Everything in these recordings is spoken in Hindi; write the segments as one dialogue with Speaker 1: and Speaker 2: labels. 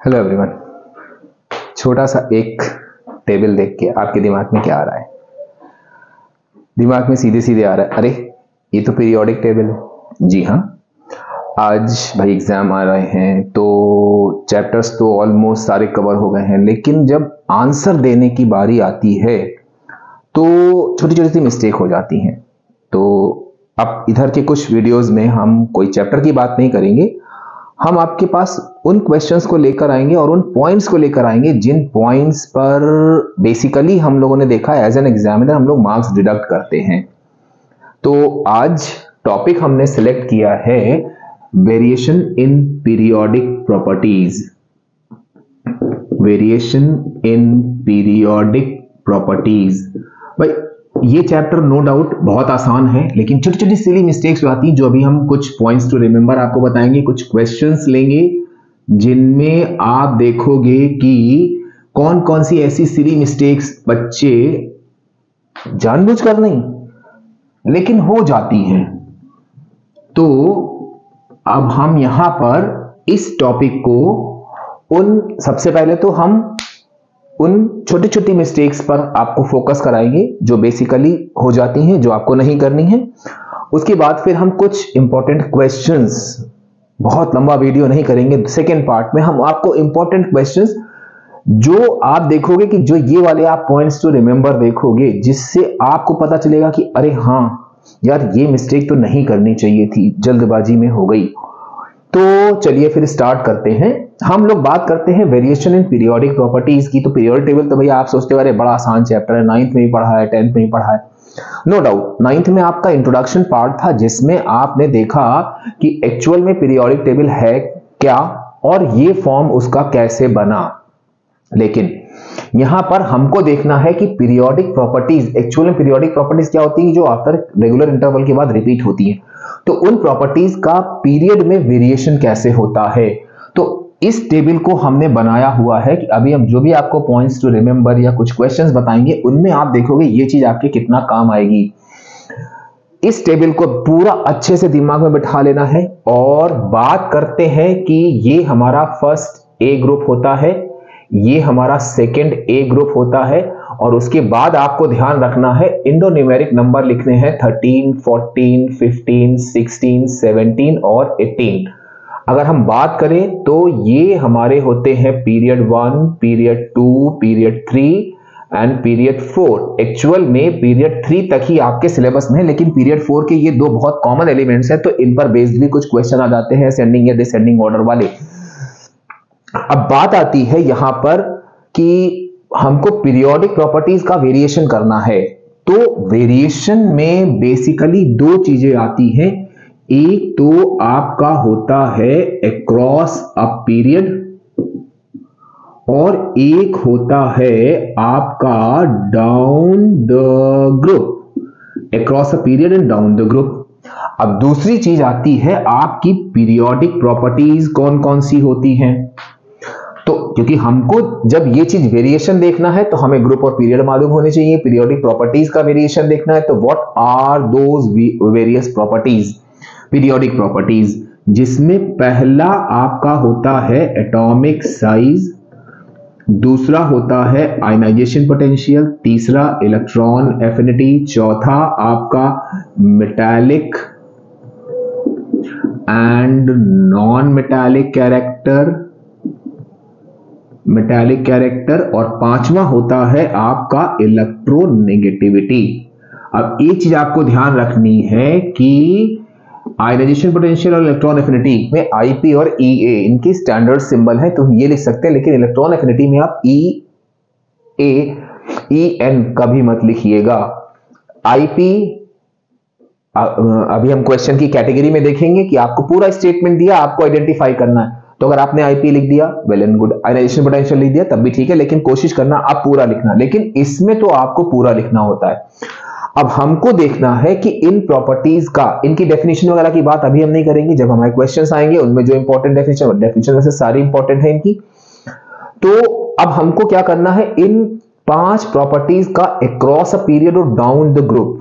Speaker 1: Hello everyone. छोटा सा एक टेबल देख के आपके दिमाग में क्या आ रहा है? दिमाग में सीधे सीधे आ रहा है, अरे ये तो पीरियोडिक टेबल है। जी हाँ, आज भाई एग्जाम आ रहे हैं तो चैप्टर्स तो ऑलमोस्ट सारे कवर हो गए हैं, लेकिन जब आंसर देने की बारी आती है तो छोटी छोटी सी मिस्टेक हो जाती हैं। तो अब इधर के कुछ वीडियोस में हम कोई चैप्टर की बात नहीं करेंगे, हम आपके पास उन क्वेश्चंस को लेकर आएंगे और उन पॉइंट्स को लेकर आएंगे जिन पॉइंट्स पर बेसिकली हम लोगों ने देखा एज एन एग्जामिनर हम लोग मार्क्स डिडक्ट करते हैं। तो आज टॉपिक हमने सिलेक्ट किया है variation in periodic properties. Variation in periodic properties. भाई ये चैप्टर नो डाउट बहुत आसान है, लेकिन छोटी छोटी सिली मिस्टेक्स आती हैं जो अभी हम कुछ पॉइंट्स टू रिमेंबर आपको बताएंगे, कुछ क्वेश्चंस लेंगे जिनमें आप देखोगे कि कौन कौन सी ऐसी सिली मिस्टेक्स बच्चे जानबूझकर नहीं लेकिन हो जाती हैं। तो अब हम यहां पर इस टॉपिक को सबसे पहले तो हम उन छोटी छोटी मिस्टेक्स पर आपको फोकस कराएंगे जो बेसिकली हो जाती हैं, जो आपको नहीं करनी है। उसके बाद फिर हम कुछ इंपॉर्टेंट क्वेश्चंस, बहुत लंबा वीडियो नहीं करेंगे, सेकेंड पार्ट में हम आपको इंपॉर्टेंट क्वेश्चंस जो आप देखोगे कि जो ये वाले आप पॉइंट्स टू रिमेंबर देखोगे, जिससे आपको पता चलेगा कि अरे हाँ यार ये मिस्टेक तो नहीं करनी चाहिए थी, जल्दबाजी में हो गई। तो चलिए फिर स्टार्ट करते हैं। हम लोग बात करते हैं वेरिएशन इन पीरियोडिक प्रॉपर्टीज की। तो पीरियोडिक टेबल तो भैया आप सोचते हो अरे बड़ा आसान चैप्टर है, 9th में भी पढ़ा है, 10th में भी पढ़ा है। नो डाउट 9th में आपका इंट्रोडक्शन पार्ट था जिसमें आपने देखा कि एक्चुअल में पीरियोडिक टेबल है क्या और ये फॉर्म उसका कैसे बना। लेकिन यहां पर हमको देखना है कि पीरियोडिक प्रॉपर्टीज, एक्चुअल में पीरियोडिक प्रॉपर्टीज क्या होती है जो आफ्टर रेगुलर इंटरवल के बाद रिपीट होती है। तो उन प्रॉपर्टीज का पीरियड में वेरिएशन कैसे होता है, तो इस टेबल को हमने बनाया हुआ है कि अभी हम जो भी आपको पॉइंट्स टू रिमेंबर या कुछ क्वेश्चंस बताएंगे उनमें आप देखोगे ये चीज आपके कितना काम आएगी। इस टेबल को पूरा अच्छे से दिमाग में बिठा लेना है। और बात करते हैं कि ये हमारा फर्स्ट ए ग्रुप होता है, ये हमारा सेकंड ए ग्रुप होता है, और उसके बाद आपको ध्यान रखना है इंडो न्यूमेरिक नंबर लिखने हैं 13, 14, 15, 16, 17 और 18। अगर हम बात करें तो ये हमारे होते हैं period 1, period 2, period 3 and period 4। Actual में पीरियड 3 तक ही आपके सिलेबस में है, लेकिन पीरियड 4 के ये दो बहुत कॉमन एलिमेंट्स हैं, तो इन पर बेस्ड भी कुछ क्वेश्चन आ जाते हैं असेंडिंग या डिसेंडिंग ऑर्डर वाले। अब बात आती है यहां पर कि हमको पीरियोडिक प्रॉपर्टीज का वेरिएशन करना है। तो वेरिएशन में बेसिकली दो चीजें आती हैं। एक तो आपका होता है अक्रॉस अ पीरियड और एक होता है आपका down the group, across a period and down the group. अब दूसरी चीज आती है आपकी पीरियोडिक प्रॉपर्टीज कौन कौन सी होती हैं। तो क्योंकि हमको जब ये चीज वेरिएशन देखना है तो हमें ग्रुप और पीरियड मालूम होने चाहिए। पीरियोडिक प्रॉपर्टीज का वेरिएशन देखना है तो what are those various properties, periodic properties, जिसमें पहला आपका होता है एटॉमिक साइज, दूसरा होता है आयनाइजेशन पोटेंशियल, तीसरा इलेक्ट्रॉन एफिनिटी, चौथा आपका metallic and non metallic character, और पांचवा होता है आपका इलेक्ट्रोनेगेटिविटी। अब एक चीज आपको ध्यान रखनी है कि आयनाइजेशन पोटेंशियल और इलेक्ट्रॉन एफिनिटी में आईपी और ईए इनकी स्टैंडर्ड सिंबल है, तो हम ये लिख सकते हैं, लेकिन इलेक्ट्रॉन एफिनिटी में आप EN कभी मत लिखिएगा। आईपी अभी हम क्वेश्चन की कैटेगरी में देखेंगे कि आपको पूरा स्टेटमेंट दिया, आपको आइडेंटिफाई करना है। तो अगर आपने आईपी लिख दिया well and good, ionization potential लिख दिया तब भी ठीक है, लेकिन कोशिश करना आप पूरा लिखना, लेकिन इसमें तो आपको पूरा लिखना होता है। अब हमको देखना है कि इन प्रॉपर्टीज का, इनकी डेफिनेशन वगैरह की बात अभी हम नहीं करेंगे, जब हमारे क्वेश्चंस आएंगे उनमें जो इंपॉर्टेंट डेफिनेशन वैसे सारी इंपॉर्टेंट है इनकी। तो अब हमको क्या करना है, इन 5 प्रॉपर्टीज का अक्रॉस अ पीरियड और डाउन द ग्रुप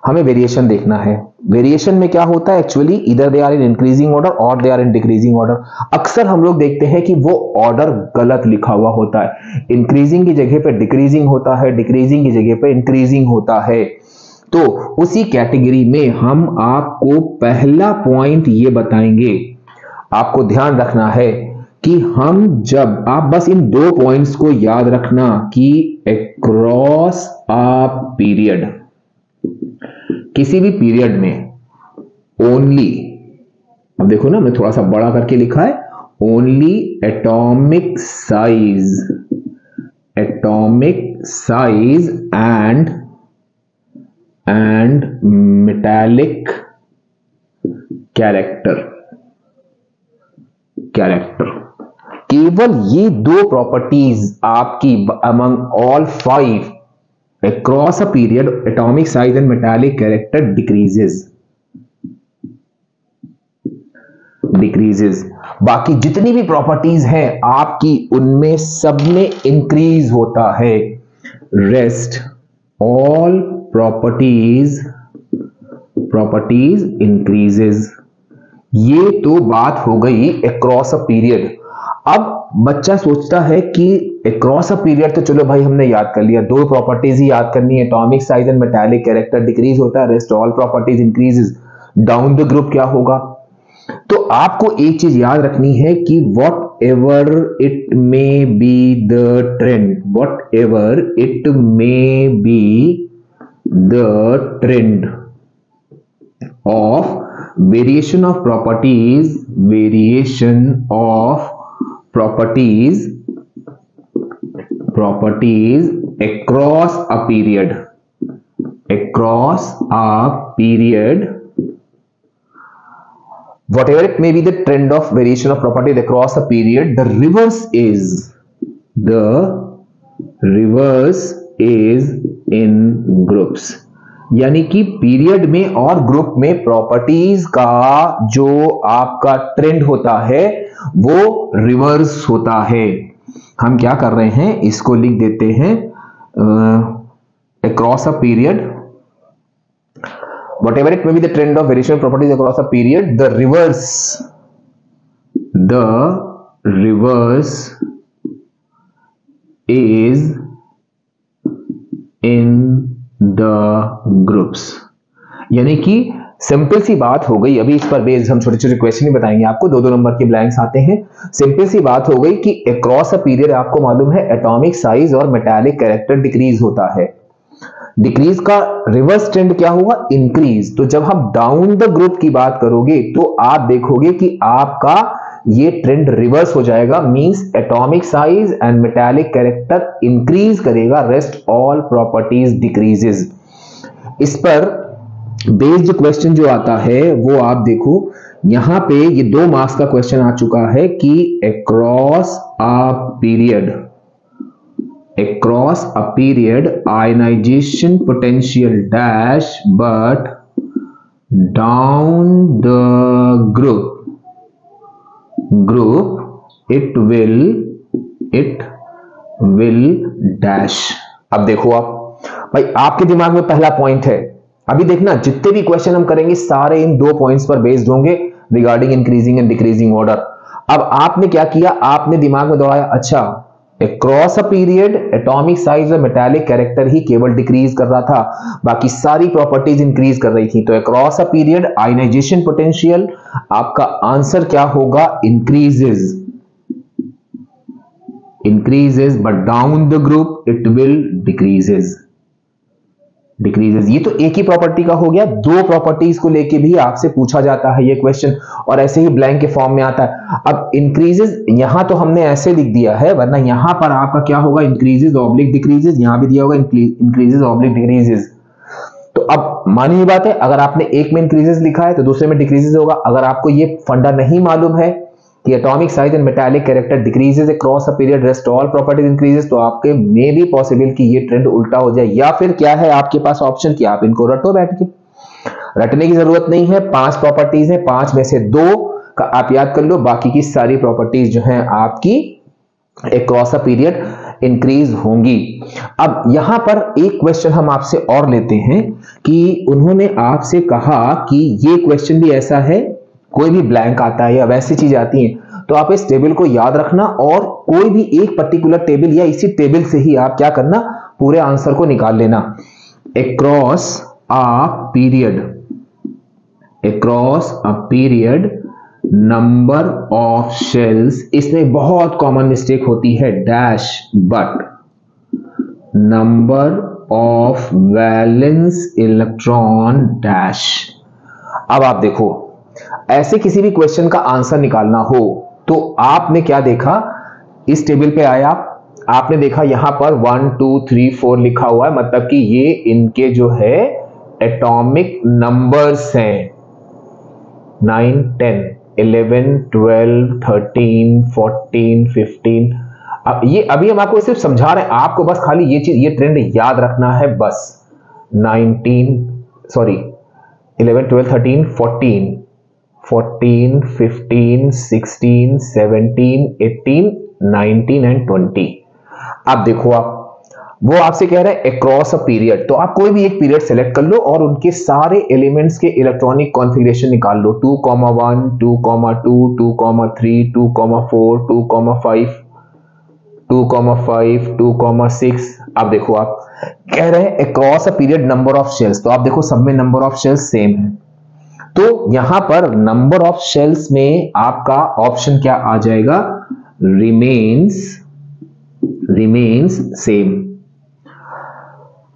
Speaker 1: हमें वेरिएशन देखना है। वेरिएशन में क्या होता है एक्चुअली, इधर they are in increasing order और they are in decreasing order. अक्सर हम लोग देखते हैं कि वो ऑर्डर गलत लिखा हुआ होता है, इंक्रीजिंग की जगह पे डिक्रीजिंग होता है, डिक्रीजिंग की जगह पे इंक्रीजिंग होता है। तो उसी कैटेगरी में हम आपको पहला पॉइंट ये बताएंगे, आपको ध्यान रखना है कि हम जब, आप बस इन 2 पॉइंट्स को याद रखना कि अक्रॉस अ पीरियड, किसी भी पीरियड में ओनली, अब देखो ना मैं थोड़ा सा बड़ा करके लिखा है, only atomic size and metallic character, केवल ये 2 प्रॉपर्टीज आपकी among all 5 across a period atomic size and metallic character decreases। बाकी जितनी भी प्रॉपर्टीज हैं आपकी उनमें सब में इंक्रीज होता है। Rest all properties increases. ये तो बात हो गई अक्रॉस अ पीरियड। अब बच्चा सोचता है कि अक्रॉस अ पीरियड तो चलो भाई हमने याद कर लिया, 2 प्रॉपर्टीज ही याद करनी है, atomic size and metallic character decrease होता है, rest all properties increases, down the group क्या होगा। तो आपको एक चीज याद रखनी है कि what ever it may be the trend, what ever it may be the trend of variation of properties across a period, whatever it may be the trend of variation of properties across a period, the reverse is in groups। यानी कि पीरियड में और ग्रुप में प्रॉपर्टीज का जो आपका ट्रेंड होता है वो रिवर्स होता है। हम क्या कर रहे हैं, इसको लिख देते हैं across a period, whatever it may be the trend of variation of properties across a period, the reverse is in the groups. यानी कि सिंपल सी बात हो गई, अभी इस पर बेस्ड हम छोटे छोटे क्वेश्चन ही बताएंगे आपको, 2-2 नंबर के ब्लैंक्स आते हैं। सिंपल सी बात हो गई कि अक्रॉस अ पीरियड आपको मालूम है एटॉमिक साइज और मेटालिक कैरेक्टर डिक्रीज होता है। डिक्रीज का रिवर्स ट्रेंड क्या हुआ, इंक्रीज। तो जब हम डाउन द ग्रुप की बात करोगे तो आप देखोगे कि आपका ये ट्रेंड रिवर्स हो जाएगा, means atomic size and metallic character increase करेगा, रेस्ट ऑल प्रॉपर्टीज डिक्रीजेस। इस पर बेस्ड क्वेश्चन जो आता है वो आप देखो, यहां पे ये 2 मार्क्स का क्वेश्चन आ चुका है कि across a period ionization potential dash but down the group it will dash। अब देखो आप भाई, आपके दिमाग में पहला पॉइंट है, अभी देखना जितने भी क्वेश्चन हम करेंगे सारे इन 2 पॉइंट्स पर बेस्ड होंगे regarding increasing and decreasing order. अब आपने क्या किया, आपने दिमाग में दौड़ाया, अच्छा across a period atomic size और मेटालिक कैरेक्टर ही केवल डिक्रीज कर रहा था, बाकी सारी प्रॉपर्टीज इंक्रीज कर रही थी। तो across a period ionization potential आपका आंसर क्या होगा, increases but down the group it will decreases। ये तो एक ही प्रॉपर्टी का हो गया, 2 प्रॉपर्टीज को लेके भी आपसे पूछा जाता है ये क्वेश्चन, और ऐसे ही ब्लैंक के फॉर्म में आता है। अब इंक्रीजेस यहां तो हमने ऐसे लिख दिया है, वरना यहां पर आपका क्या होगा, इंक्रीजेस ऑब्लिक डिक्रीजेस, यहां भी दिया होगा इंक्रीजेस ऑब्लिक डिक्रीजेस। तो अब मानी ये बात है, अगर आपने एक में इंक्रीजेस लिखा है तो दूसरे में डिक्रीजेस होगा। अगर आपको ये फंडा नहीं मालूम है कि atomic size and metallic character decreases across a period, rest all properties increases, तो आपके मे बी पॉसिबल कि ये ट्रेंड उल्टा हो जाए। या फिर क्या है आपके पास ऑप्शन कि आप इनको रटो बैठ के, रटने की जरूरत नहीं है, 5 प्रॉपर्टीज हैं, 5 में से 2 का आप याद कर लो, बाकी की सारी प्रॉपर्टीज जो हैं आपकी अक्रॉस अ पीरियड इंक्रीज होंगी। अब यहां पर एक क्वेश्चन हम आपसे और लेते हैं कि उन्होंने आपसे कहा कि ये क्वेश्चन भी ऐसा है, कोई भी ब्लैंक आता है या वैसी चीज आती है तो आप इस टेबल को याद रखना और कोई भी एक पर्टिकुलर टेबल या इसी टेबल से ही आप क्या करना, पूरे आंसर को निकाल लेना। Across a period number of shells, इसमें बहुत कॉमन मिस्टेक होती है dash but number of valence electron dash. अब आप देखो, ऐसे किसी भी क्वेश्चन का आंसर निकालना हो तो आपने क्या देखा, इस टेबल पे आया, आपने देखा यहां पर 1 2 3 4 लिखा हुआ है, मतलब कि ये इनके जो है एटॉमिक नंबर्स हैं, 9 10 11 12 13 14 15। अब ये अभी हम आपको सिर्फ समझा रहे हैं, आपको बस खाली ये चीज, ये ट्रेंड याद रखना है बस। 11 12 13 14 14 15 16 17 18 19 एंड 20। अब देखो, आप वो आपसे कह रहे हैं अक्रॉस अ पीरियड, तो आप कोई भी एक पीरियड सेलेक्ट कर लो और उनके सारे एलिमेंट्स के इलेक्ट्रॉनिक कॉन्फ़िगरेशन निकाल लो, 2,1 2,2 2,3 2,4 2,5 2,5 2,6। अब देखो, आप कह रहे हैं across a period number of shells, तो आप देखो सब में नंबर ऑफ शेल्स सेम है, तो यहां पर नंबर ऑफ शेल्स में आपका ऑप्शन क्या आ जाएगा, रिमेन्स सेम।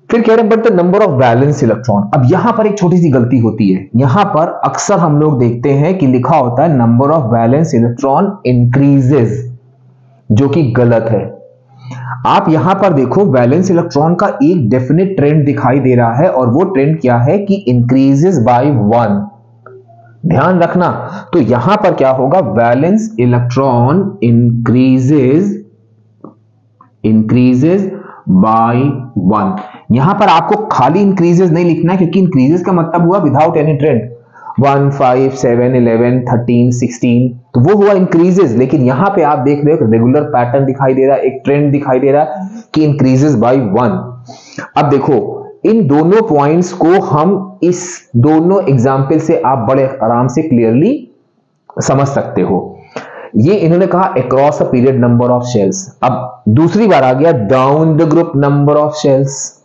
Speaker 1: फिर कह रहे हैं but the number of valence electron. अब यहां पर एक छोटी सी गलती होती है, यहां पर अक्सर हम लोग देखते हैं कि लिखा होता है number of valence electron increases, जो कि गलत है। आप यहां पर देखो, वैलेंस इलेक्ट्रॉन का एक डेफिनेट ट्रेंड दिखाई दे रहा है और वो ट्रेंड क्या है कि इंक्रीजेस बाय 1, ध्यान रखना। तो यहां पर क्या होगा, वैलेंस इलेक्ट्रॉन इंक्रीजेस बाय 1। यहां पर आपको खाली इंक्रीजेस नहीं लिखना है, क्योंकि इंक्रीजेस का मतलब हुआ विदाउट एनी ट्रेंड, 1 5 7 11 13 16, तो वो हुआ इंक्रीजेस। लेकिन यहां पे आप देख रहे हो रेगुलर पैटर्न दिखाई दे रहा है, एक ट्रेंड दिखाई दे रहा है कि इंक्रीजेस बाय 1। अब देखो, इन दोनों पॉइंट्स को हम इस दोनों एग्जाम्पल से आप बड़े आराम से क्लियरली समझ सकते हो। ये इन्होंने कहा across a period number of shells. अब दूसरी बार आ गया down the group number of shells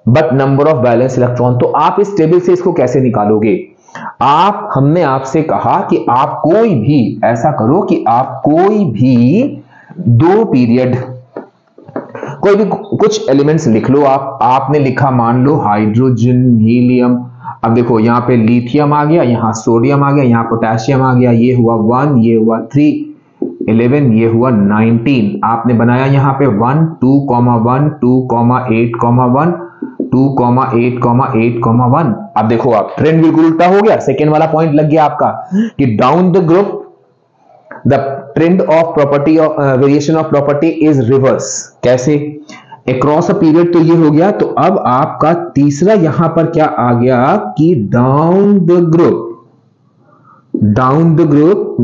Speaker 1: but number of valence electron. तो आप इस टेबल से इसको कैसे निकालोगे, हमने आपसे कहा कि आप कोई भी ऐसा करो कि आप कोई भी दो पीरियड, कोई भी कुछ एलिमेंट्स लिख लो। आपने लिखा मान लो हाइड्रोजन, हीलियम। अब देखो, यहाँ पे लिथियम आ गया, यहाँ सोडियम आ गया, यहाँ पोटेशियम आ गया, ये हुआ 1, ये हुआ 3 11, ये हुआ 19। आपने बनाया यहाँ पे 1 2,1 2,8,1 2,8,8,1। अब देखो, आप ट्रेंड बिल्कुल उल्टा हो गया, सेकेंड वाला पॉइंट लग गया आपका कि down the group the trend of property of variation of property is reverse. कैसे, अक्रॉस अ पीरियड तो ये हो गया, तो अब आपका तीसरा यहां पर क्या आ गया कि down the group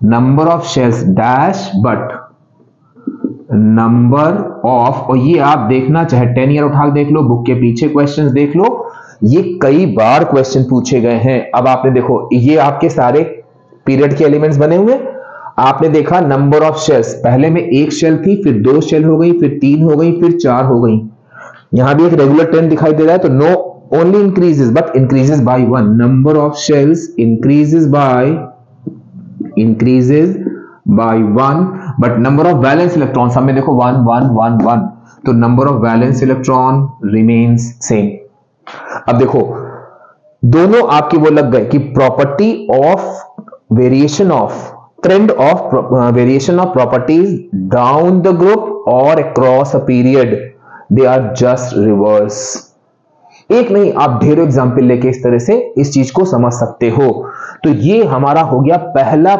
Speaker 1: number of shells dash but number of, और ये आप देखना, चाहे 10 ईयर उठा देख लो, बुक के पीछे क्वेश्चंस देख लो, ये कई बार क्वेश्चन पूछे गए हैं। अब आपने देखो, ये आपके सारे पीरियड के एलिमेंट्स बने हुए, आपने देखा नंबर ऑफ शेल्स, पहले में एक शेल थी, फिर 2 शेल हो गई, फिर 3 हो गई, फिर 4 हो गई। यहां भी एक रेगुलर ट्रेंड दिखाई दे रहा है, तो no only increases but increases by 1, number of shells increases by 1 but number of valence electron सब में देखो 1 1 1 1, तो number of valence electron remains same. अब देखो, दोनों आपके वो लग गए कि property of variation of trend of variation of properties down the group और across a period, they are just reverse. एक नहीं, आप ढेरों एग्जाम्पल लेके इस तरह से इस चीज को समझ सकते हो। तो ये हमारा हो गया पहला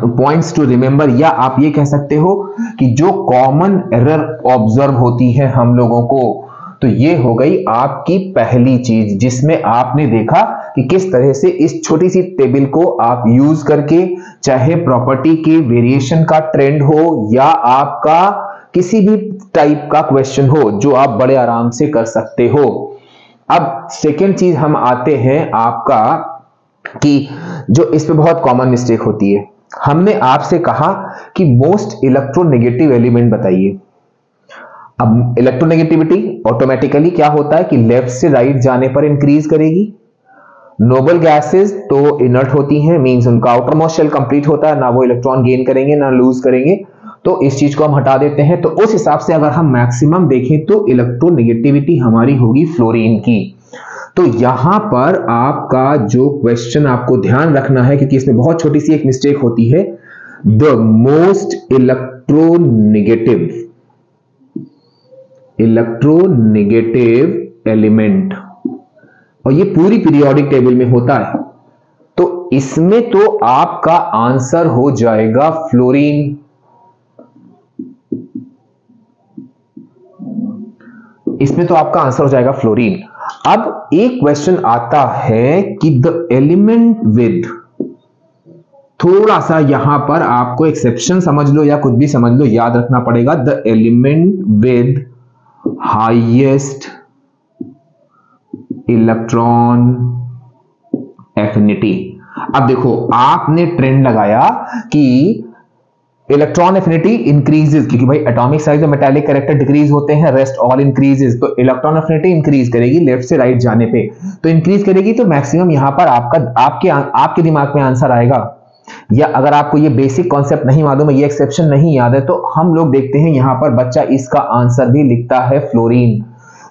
Speaker 1: पॉइंट्स टू रिमेंबर, या आप ये कह सकते हो कि जो कॉमन एरर ऑब्जर्व होती है हम लोगों को, तो ये हो गई आपकी पहली चीज जिसमें आपने देखा कि किस तरह से इस छोटी सी टेबल को आप यूज करके, चाहे प्रॉपर्टी के वेरिएशन का ट्रेंड हो या आपका किसी भी टाइप का क्वेश्चन हो, जो आप बड़े आराम से कर सकते हो। अब सेकेंड चीज हम आते हैं आपका कि जो इस पे बहुत कॉमन मिस्टेक होती है। हमने आपसे कहा कि मोस्ट इलेक्ट्रोनेगेटिव एलिमेंट बताइए। अब इलेक्ट्रोनेगेटिविटी ऑटोमेटिकली क्या होता है कि लेफ्ट से राइट जाने पर इंक्रीज करेगी। नोबल गैसेस तो इनर्ट होती हैं, मींस उनका आउटर मोस्ट शेल कंप्लीट होता है, ना वो इलेक्ट्रॉन गेन करेंगे ना लूज करेंगे, तो इस चीज को हम हटा देते हैं। तो उस हिसाब से अगर हम मैक्सिमम देखें तो इलेक्ट्रोनेगेटिविटी हमारी होगी फ्लोरीन की। तो यहां पर आपका जो क्वेश्चन आपको ध्यान रखना है, क्योंकि इसमें बहुत छोटी सी एक मिस्टेक होती है, द मोस्ट इलेक्ट्रोनेगेटिव एलिमेंट, और ये पूरी पीरियोडिक टेबल में होता है। तो इसमें तो आपका आंसर हो जाएगा फ्लोरीन। इसमें तो आपका आंसर हो जाएगा फ्लोरीन। अब एक क्वेश्चन आता है कि द एलिमेंट विद, थोड़ा सा यहां पर आपको एक्सेप्शन समझ लो या कुछ भी समझ लो, याद रखना पड़ेगा, the element with highest electron affinity. अब देखो आपने ट्रेंड लगाया कि इलेक्ट्रॉन एफिनिटी इंक्रीजेस, क्योंकि भाई एटॉमिक साइज और मेटालिक कैरेक्टर डिक्रीज होते हैं, रेस्ट ऑल इंक्रीजेस, तो इलेक्ट्रॉन एफिनिटी इंक्रीज करेगी लेफ्ट से राइट जाने पे, तो इंक्रीज करेगी, तो मैक्सिमम यहां पर आपके दिमाग में आंसर आएगा। या अगर आपको ये बेसिक कॉन्सेप्ट नहीं मालूम है, ये एक्सेप्शन नहीं याद है, तो हम लोग देखते हैं यहां पर बच्चा इसका आंसर भी लिखता है फ्लोरीन,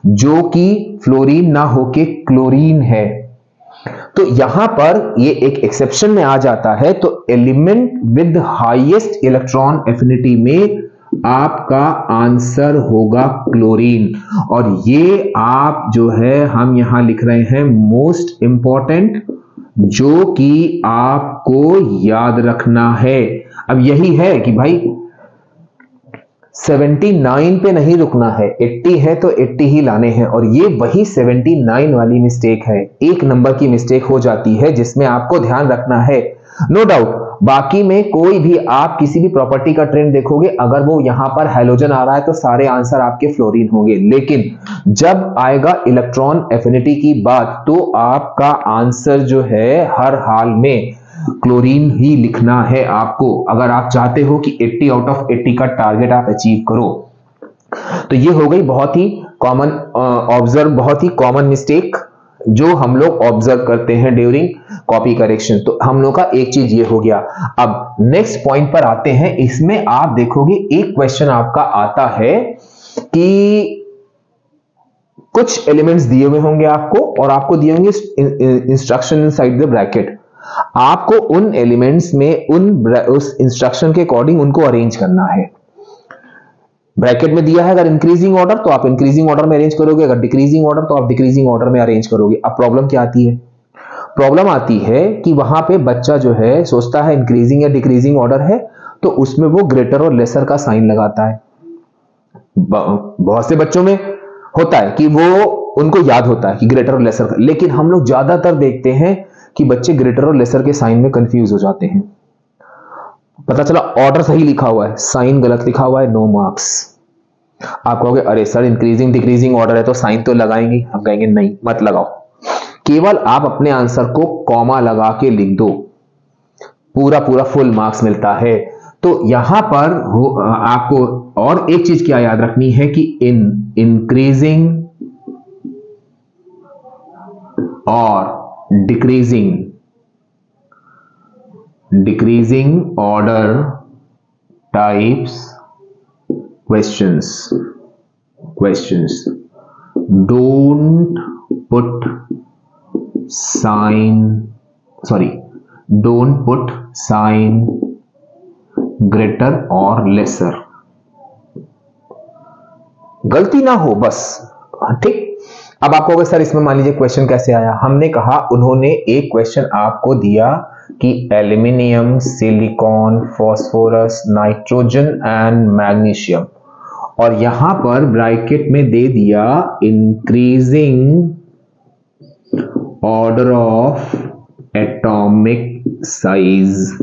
Speaker 1: जो कि फ्लोरीन ना होके क्लोरीन है। तो यहां पर ये एक एक्सेप्शन में आ जाता है। तो element with highest electron affinity में आपका आंसर होगा क्लोरीन। और ये आप जो है हम यहां लिख रहे हैं मोस्ट इंपॉर्टेंट, जो कि आपको याद रखना है। अब यही है कि भाई 79 पे नहीं रुकना है, 80 है तो 80 ही लाने हैं, और ये वही 79 वाली मिस्टेक है, एक नंबर की मिस्टेक हो जाती है जिसमें आपको ध्यान रखना है। नो डाउट बाकी में कोई भी आप किसी भी प्रॉपर्टी का ट्रेंड देखोगे, अगर वो यहां पर हैलोजन आ रहा है तो सारे आंसर आपके फ्लोरीन होंगे, लेकिन जब आएगा इलेक्ट्रॉन एफिनिटी की बात तो आपका आंसर जो है हर हाल में क्लोरीन ही लिखना है आपको, अगर आप चाहते हो कि 80 आउट ऑफ 80 का टारगेट आप अचीव करो। तो ये हो गई बहुत ही कॉमन बहुत ही कॉमन मिस्टेक जो हम लोग ऑब्जर्व करते हैं ड्यूरिंग कॉपी करेक्शन। तो हम लोग का एक चीज ये हो गया। अब नेक्स्ट पॉइंट पर आते हैं। इसमें आप देखोगे एक क्वेश्चन आपका आता है कि कुछ एलिमेंट्स दिए हुए होंगे आपको, और आपको दिए होंगे इंस्ट्रक्शन इनसाइड द ब्रैकेट। आपको उन एलिमेंट्स में उस इंस्ट्रक्शन के अकॉर्डिंग उनको अरेंज करना है। ब्रैकेट में दिया है अगर इंक्रीजिंग ऑर्डर तो आप इंक्रीजिंग ऑर्डर में अरेंज करोगे, अगर डिक्रीजिंग ऑर्डर तो आप डिक्रीजिंग ऑर्डर में अरेंज करोगे। अब प्रॉब्लम क्या आती है? प्रॉब्लम आती है कि वहां पे बच्चा जो है सोचता है इंक्रीजिंग या डिक्रीजिंग ऑर्डर है, तो उसमें वो ग्रेटर और लेसर का साइन लगाता है। बहुत से बच्चों में होता है कि वो उनको याद होता है कि ग्रेटर और लेसर का, लेकिन हम लोग ज्यादातर देखते हैं कि बच्चे ग्रेटर और लेसर के साइन में कंफ्यूज हो जाते हैं। पता चला ऑर्डर सही लिखा हुआ है, साइन गलत लिखा हुआ है, नो मार्क्स। आप कहोगे अरे सर इंक्रीजिंग डिक्रीजिंग ऑर्डर है तो साइन तो लगाएंगे। हम कहेंगे नहीं मत लगाओ, केवल आप अपने आंसर को कॉमा लगा के लिख दो, पूरा पूरा फुल मार्क्स मिलता है। तो यहां पर आपको और एक चीज क्या याद रखनी है कि इन इंक्रीजिंग और decreasing order types questions don't put sign greater or lesser। गलती ना हो बस, ठीक। अब आपको अगर सर इसमें मान लीजिए क्वेश्चन कैसे आया, हमने कहा उन्होंने एक क्वेश्चन आपको दिया कि aluminium, silicon, phosphorus, nitrogen and magnesium, और यहां पर ब्रैकेट में दे दिया increasing order of atomic size.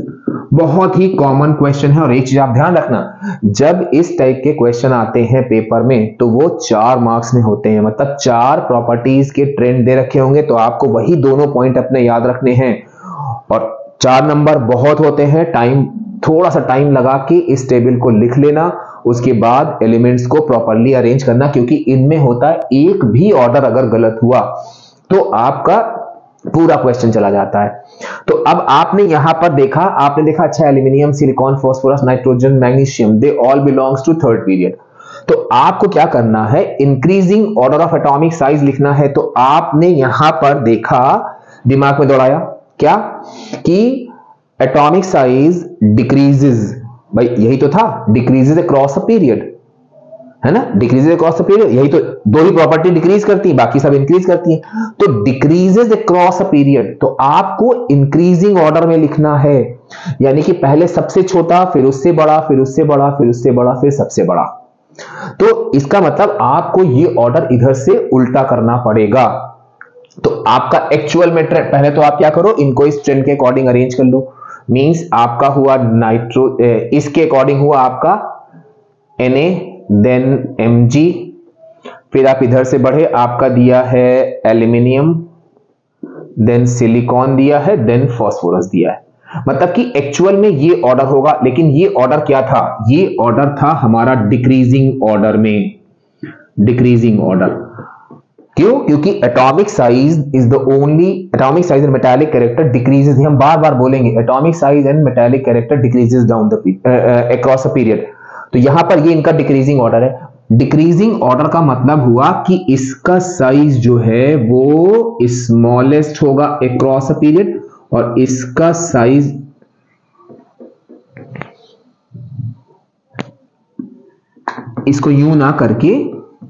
Speaker 1: बहुत ही कॉमन क्वेश्चन है और एक चीज आप ध्यान रखना, जब इस टाइप के क्वेश्चन आते हैं पेपर में तो वो 4 मार्क्स में होते हैं, मतलब 4 प्रॉपर्टीज के ट्रेंड दे रखे होंगे तो आपको वही दोनों पॉइंट अपने याद रखने हैं। और 4 नंबर बहुत होते हैं, थोड़ा सा टाइम लगा के इस टेबल को लिख लेना, उसके बाद एलिमेंट्स को प्रॉपरली अरेंज करना, क्योंकि इनमें होता है एक भी ऑर्डर अगर गलत हुआ तो आपका पूरा क्वेश्चन चला जाता है। तो अब आपने यहां पर देखा, अच्छा aluminium, silicon, phosphorus, nitrogen, magnesium, they all belongs to third period. तो आपको क्या करना है, increasing order of atomic size लिखना है। तो आपने यहां पर देखा, दिमाग में दौड़ाया क्या कि एटॉमिक साइज डिक्रीजेस, भाई यही तो था, डिक्रीजेस अक्रॉस अ पीरियड, है ना, डिक्रीजेस अक्रॉस अ पीरियड, यही तो दो ही प्रॉपर्टी डिक्रीज करती है, बाकी सब इंक्रीज करती है। तो डिक्रीजेस अक्रॉस अ पीरियड, तो आपको इंक्रीजिंग ऑर्डर में लिखना है, यानी कि पहले सबसे छोटा, फिर उससे बड़ा, फिर उससे बड़ा, फिर उससे बड़ा, फिर सबसे बड़ा। तो इसका मतलब आपको ये ऑर्डर इधर से उल्टा करना पड़ेगा। तो आपका एक्चुअल में ट्रेंड, पहले तो आप क्या करो, इनको इस ट्रेंड के अकॉर्डिंग अरेंज कर लो। मींस आपका हुआ नाइट्रो, इसके अकॉर्डिंग हुआ आपका Na, देन Mg, फिर आप इधर से बढ़े, आपका दिया है एल्यूमिनियम, देन सिलिकॉन दिया है, देन फास्फोरस दिया है। मतलब कि एक्चुअल में ये ऑर्डर होगा, लेकिन ये ऑर्डर क्या था, ये ऑर्डर था हमारा डिक्रीजिंग ऑर्डर में, डिक्रीजिंग ऑर्डर। क्यों? क्योंकि atomic size is the only, atomic size and metallic character decreases, हम बार बार बोलेंगे, atomic size and metallic character decreases down the across a period. तो यहां पर ये इनका डिक्रीजिंग ऑर्डर है। डिक्रीजिंग ऑर्डर का मतलब हुआ कि इसका साइज जो है वो स्मॉलेस्ट होगा अक्रॉस अ पीरियड, और इसका साइज इसको यूं ना करके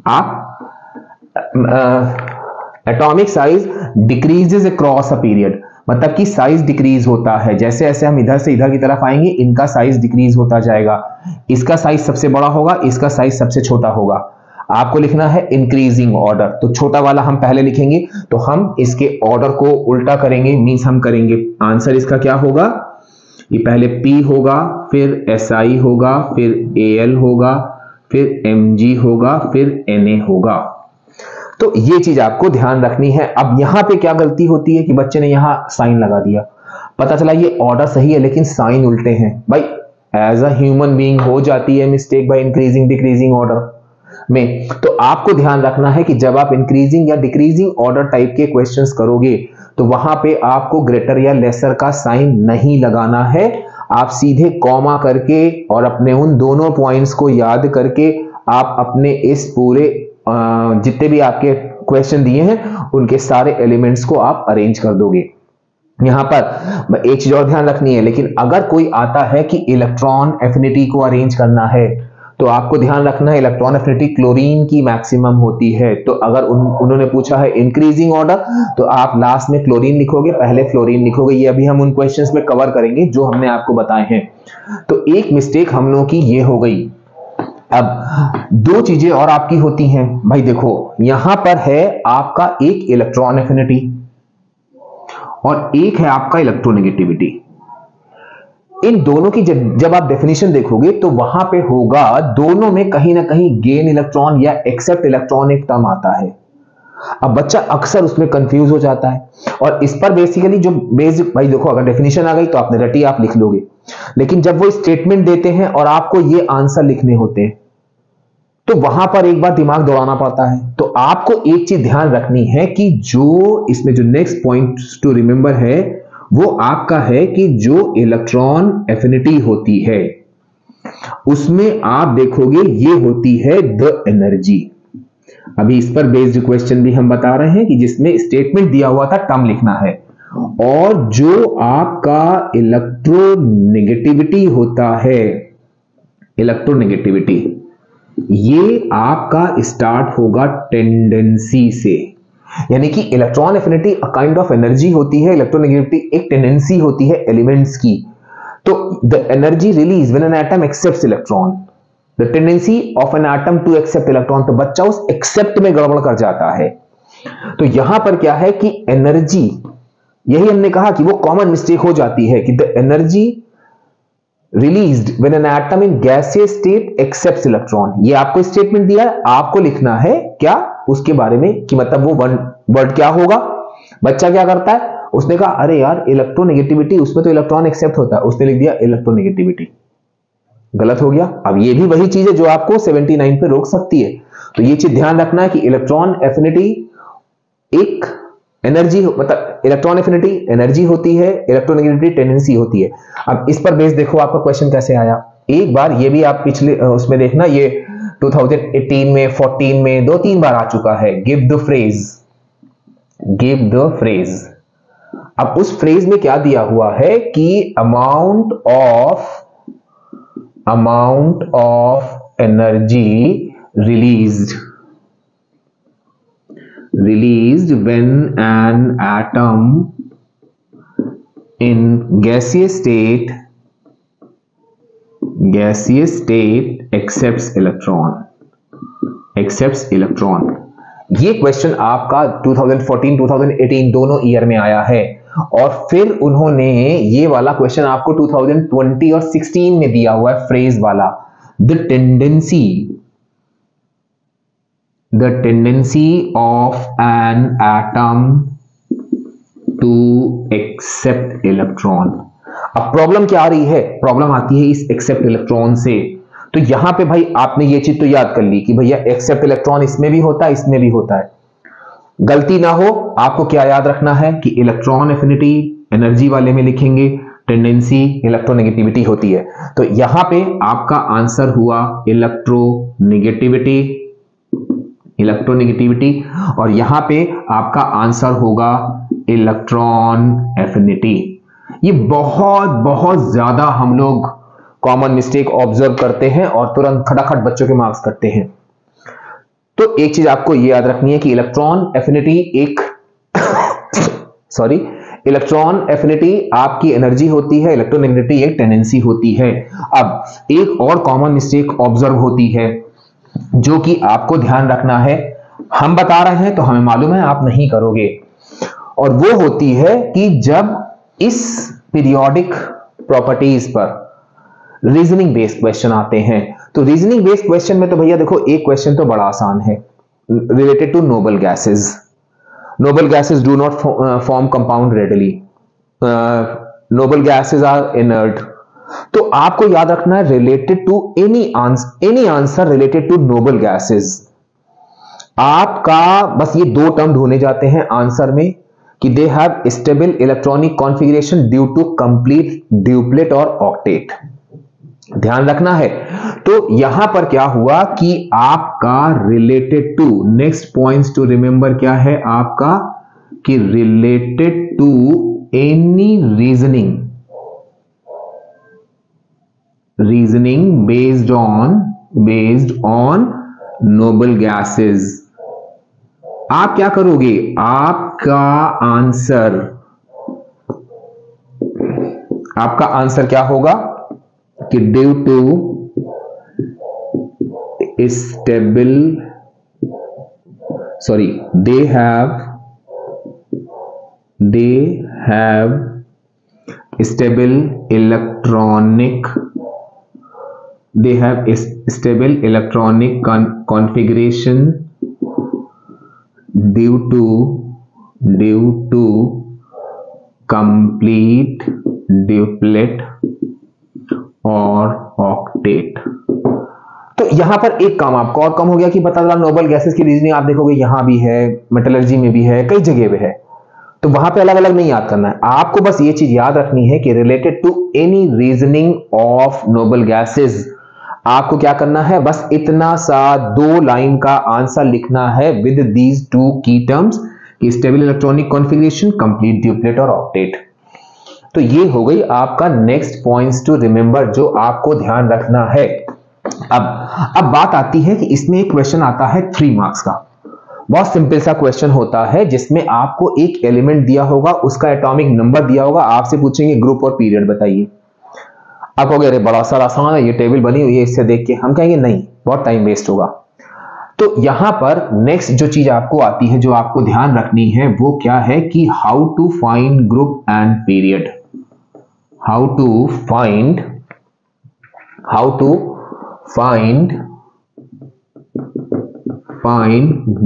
Speaker 1: आप atomic size decreases across a period, मतलब कि साइज डिक्रीज होता है, जैसे जैसे हम इधर से इधर की तरफ आएंगे इनका साइज डिक्रीज होता जाएगा, इसका साइज सबसे बड़ा होगा, इसका साइज सबसे छोटा होगा। आपको लिखना है इंक्रीजिंग ऑर्डर, तो छोटा वाला हम पहले लिखेंगे, तो हम इसके ऑर्डर को उल्टा करेंगे, मींस हम करेंगे, आंसर इसका क्या होगा, ये पहले P होगा, फिर Si होगा, फिर Al होगा, फिर Mg होगा, फिर Na होगा। तो ये चीज आपको ध्यान रखनी है। अब यहां पे क्या गलती होती है कि बच्चे ने यहां साइन लगा दिया, पता चला ये ऑर्डर सही है लेकिन साइन उल्टे हैं। भाई एज अ ह्यूमन बीइंग हो जाती है mistake by increasing decreasing order में। तो आपको ध्यान रखना है कि जब आप इंक्रीजिंग या डिक्रीजिंग ऑर्डर टाइप के क्वेश्चंस करोगे तो वहां पे आपको ग्रेटर या लेसर का साइन नहीं लगाना है, आप सीधे कॉमा करके और अपने उन दोनों पॉइंट्स को याद करके आप अपने इस पूरे जितने भी आपके क्वेश्चन दिए हैं उनके सारे एलिमेंट्स को आप अरेंज कर दोगे। यहां पर एक चीज और ध्यान रखनी है, लेकिन अगर कोई आता है कि इलेक्ट्रॉन एफिनिटी को अरेंज करना है तो आपको ध्यान रखना है इलेक्ट्रॉन एफिनिटी क्लोरीन की मैक्सिमम होती है। तो अगर उन्होंने पूछा है इंक्रीजिंग ऑर्डर तो आप लास्ट में क्लोरीन लिखोगे, पहले फ्लोरीन लिखोगे। ये अभी हम उन क्वेश्चंस में कवर करेंगे जो हमने आपको बताए हैं। तो एक मिस्टेक हम लोगों की ये हो गई। अब दो चीजें और आपकी होती हैं भाई, देखो यहां पर है आपका एक इलेक्ट्रॉन एफिनिटी और एक है आपका इलेक्ट्रोनेगेटिविटी। इन दोनों की जब आप डेफिनेशन देखोगे तो वहां पे होगा दोनों में कहीं ना कहीं गेन इलेक्ट्रॉन या एक्सेप्ट इलेक्ट्रॉन एक टर्म आता है। अब बच्चा अक्सर उसमें कंफ्यूज हो जाता है और इस पर बेसिकली जो बेसिक, भाई देखो अगर डेफिनेशन आ गई तो आपने रटी, आप लिख लोगे, लेकिन जब वो स्टेटमेंट देते हैं और आपको ये आंसर लिखने होते हैं तो वहां पर एक बार दिमाग दौड़ाना पड़ता है। तो आपको एक चीज ध्यान रखनी है कि जो इसमें जो नेक्स्ट पॉइंट टू रिमेंबर है वो आपका है कि जो इलेक्ट्रॉन एफिनिटी होती है उसमें आप देखोगे ये होती है द एनर्जी। अभी इस पर बेस्ड क्वेश्चन भी हम बता रहे हैं कि जिसमें स्टेटमेंट दिया हुआ था, टर्म लिखना है, और जो आपका इलेक्ट्रोनेगेटिविटी होता है, इलेक्ट्रोनेगेटिविटी ये आपका स्टार्ट होगा टेंडेंसी से, यानी कि electron affinity a kind of energy होती है, इलेक्ट्रोनेगेटिविटी एक टेंडेंसी होती है एलिमेंट्स की। तो the energy release when an atom accepts electron, the tendency of an atom to accept electron, तो बच्चा उस एक्सेप्ट में गड़बड़ कर जाता है। तो यहां पर क्या है कि एनर्जी, यही हमने कहा कि वो कॉमन मिस्टेक हो जाती है कि the energy released when an atom in gaseous state accepts electron. ये आपको स्टेटमेंट दिया है, आपको लिखना है क्या उसके बारे में, कि मतलब वो वर्ड क्या होगा। बच्चा क्या करता है, उसने कहा अरे यार इलेक्ट्रोनेगेटिविटी, उसमें तो इलेक्ट्रॉन एक्सेप्ट होता है, उसने लिख दिया इलेक्ट्रोनेगेटिविटी। गलत हो गया। अब ये भी वही चीज है जो आपको 79 पे रोक सकती है। तो ये चीज ध्यान रखना है कि इलेक्ट्रॉन एफिनिटी एक एनर्जी, मतलब इलेक्ट्रॉन एफिनिटी एनर्जी होती है, इलेक्ट्रोनेगेटिविटी टेंडेंसी होती है। अब इस पर बेस देखो आपका क्वेश्चन कैसे आया। एक बार ये भी आप पिछले उसमें देखना, ये 2018 में 14 में 2-3 बार आ चुका है। Give the phrase, give the phrase. अब उस फ्रेज में क्या दिया हुआ है कि amount of energy released when an atom in gaseous state accepts electron। ये क्वेश्चन आपका 2014 2018 दोनों ईयर में आया है, और फिर उन्होंने ये वाला क्वेश्चन आपको 2020 और 16 में दिया हुआ है, फ्रेज वाला। The tendency of an atom to accept electron। अब प्रॉब्लम क्या आ रही है, प्रॉब्लम आती है इस एक्सेप्ट इलेक्ट्रॉन से। तो यहां पे भाई आपने ये चीज तो याद कर ली कि भैया एक्सेप्ट इलेक्ट्रॉन इसमें भी होता है, इसमें भी होता है। गलती ना हो, आपको क्या याद रखना है कि इलेक्ट्रॉन एफिनिटी एनर्जी वाले में लिखेंगे, टेंडेंसी इलेक्ट्रोनेगेटिविटी होती है। तो यहां पे आपका आंसर हुआ इलेक्ट्रोनेगेटिविटी, और यहां पे आपका आंसर होगा इलेक्ट्रॉन एफिनिटी। ये बहुत बहुत ज्यादा हम लोग कॉमन मिस्टेक ऑब्जर्व करते हैं और तुरंत खटाखट बच्चों के मार्क्स करते हैं। तो एक चीज आपको ये याद रखनी है कि इलेक्ट्रॉन एफिनिटी आपकी एनर्जी होती है, इलेक्ट्रोनेगेटिविटी एक टेंडेंसी होती है। अब एक और कॉमन मिस्टेक ऑब्जर्व होती है जो कि आपको ध्यान रखना है, हम बता रहे हैं तो हमें मालूम है आप नहीं करोगे, और वो होती है कि जब इस पीरियोडिक प्रॉपर्टीज पर रीजनिंग बेस्ड क्वेश्चन आते हैं। तो रीजनिंग बेस्ड क्वेश्चन में तो भैया देखो एक क्वेश्चन तो बड़ा आसान है, related to noble gases. Noble gases do not form compound readily, noble gases are inert. तो आपको याद रखना है related to any answer related to noble gases, आपका बस ये दो टर्म ढूंढे जाते हैं आंसर में कि they have stable electronic configuration due to complete duplet और ऑक्टेट। ध्यान रखना है। तो यहां पर क्या हुआ कि आपका related to, next points to remember क्या है आपका, कि related to any reasoning based on noble gases। आप क्या करोगे, आपका आंसर क्या होगा कि due to stable, they have stable electronic configuration due to complete duplet और ऑक्टेट। तो यहां पर एक काम आपको और कम हो गया कि पता चला नोबल गैसेस की रीजनिंग आप देखोगे यहां भी है, मेटलर्जी में भी है, कई जगह पे है। तो वहां पे अलग अलग नहीं याद करना है आपको, बस ये चीज याद रखनी है कि related to any reasoning of noble gases आपको क्या करना है, बस इतना सा 2 लाइन का आंसर लिखना है विद दीज 2 की टर्म्स कि stable electronic configuration, complete duplet और ऑक्टेट। तो ये हो गई आपका नेक्स्ट पॉइंट्स टू रिमेंबर जो आपको ध्यान रखना है। अब बात आती है कि इसमें एक क्वेश्चन आता है 3 मार्क्स का, बहुत सिंपल सा क्वेश्चन होता है जिसमें आपको एक एलिमेंट दिया होगा, उसका एटॉमिक नंबर दिया होगा, आपसे पूछेंगे ग्रुप और पीरियड बताइए। आप कहोगे अरे बड़ा सा आसान है, ये टेबल बनी हुई है, इससे देख के हम कहेंगे नहीं, बहुत टाइम वेस्ट होगा। तो यहां पर नेक्स्ट जो चीज आपको आती है, जो आपको ध्यान रखनी है, वो क्या है कि how to find group and period. How to find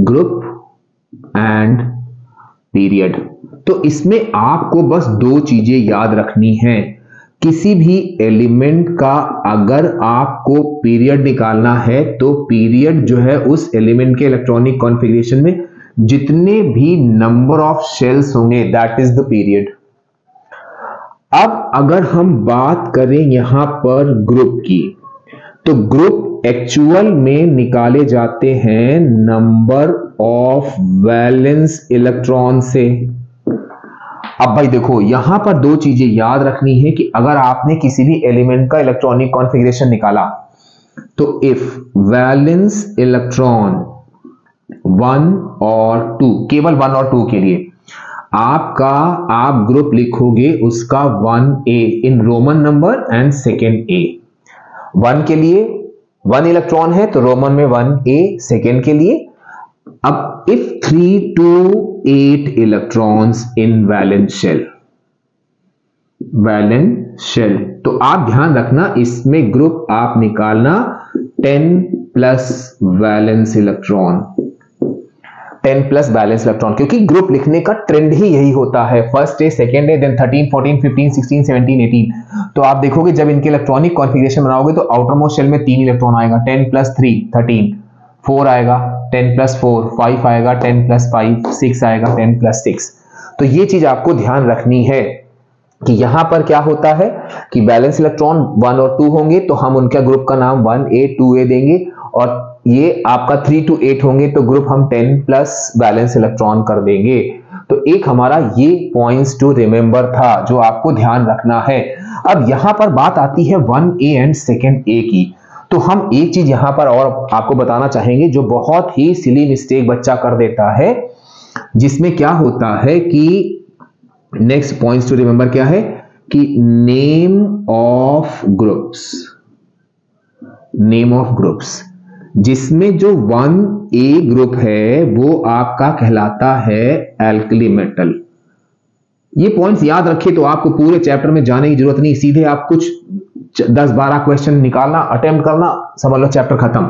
Speaker 1: group and period. तो इसमें आपको बस दो चीजें याद रखनी है। किसी भी एलिमेंट का अगर आपको पीरियड निकालना है तो पीरियड जो है उस एलिमेंट के इलेक्ट्रॉनिक कॉन्फ़िगरेशन में जितने भी नंबर ऑफ शेल्स होंगे दैट इज द पीरियड। अब अगर हम बात करें यहां पर ग्रुप की, तो ग्रुप एक्चुअल में निकाले जाते हैं नंबर ऑफ वैलेंस इलेक्ट्रॉन से। अब भाई देखो, यहां पर दो चीजें याद रखनी है कि अगर आपने किसी भी एलिमेंट का इलेक्ट्रॉनिक कॉन्फ़िगरेशन निकाला, तो इफ वैलेंस इलेक्ट्रॉन 1 और 2, केवल 1 और 2 के लिए आप ग्रुप लिखोगे उसका 1A in Roman number and second A। 1 के लिए 1 इलेक्ट्रॉन है तो रोमन में 1A, सेकेंड के लिए। अब if 3 to 8 electrons in valence shell, तो आप ध्यान रखना इसमें ग्रुप आप निकालना 10 plus valence electron, 10 plus valence electron, क्योंकि ग्रुप लिखने का ट्रेंड ही यही होता है। फर्स्ट है, सेकेंड है, देन 13, 14, 15, 16, 17, 18। तो आप देखोगे जब इनके इलेक्ट्रॉनिक कॉन्फ़िगरेशन बनाओगे तो आउटर मोस्ट शेल में 3 इलेक्ट्रॉन आएगा, 10 प्लस 3 13, 4 आएगा, 10 प्लस 4 5 आएगा, 10 प्लस 5 6 आएगा, 10 प्लस 6। तो ये चीज आपको ध्यान रखनी है कि यहां पर क्या होता है कि बैलेंस इलेक्ट्रॉन 1 और 2 होंगे तो हम उनका ग्रुप का नाम 1A 2A देंगे, और ये आपका 3 to 8 होंगे तो ग्रुप हम 10 प्लस बैलेंस इलेक्ट्रॉन कर देंगे। तो एक हमारा ये पॉइंट्स टू रिमेंबर था जो आपको ध्यान रखना है। अब यहां पर बात आती है 1A एंड सेकेंड A की। तो हम एक चीज यहां पर और आपको बताना चाहेंगे जो बहुत ही सिली मिस्टेक बच्चा कर देता है, जिसमें क्या होता है कि नेक्स्ट पॉइंट्स टू रिमेंबर क्या है कि नेम ऑफ ग्रुप्स, जिसमें जो 1A ग्रुप है वो आपका कहलाता है एल्कली मेटल। ये पॉइंट्स याद रखिए तो आपको पूरे चैप्टर में जाने की जरूरत नहीं, सीधे आप कुछ 10-12 क्वेश्चन निकालना, अटेम्प्ट करना, समझ लो चैप्टर खत्म।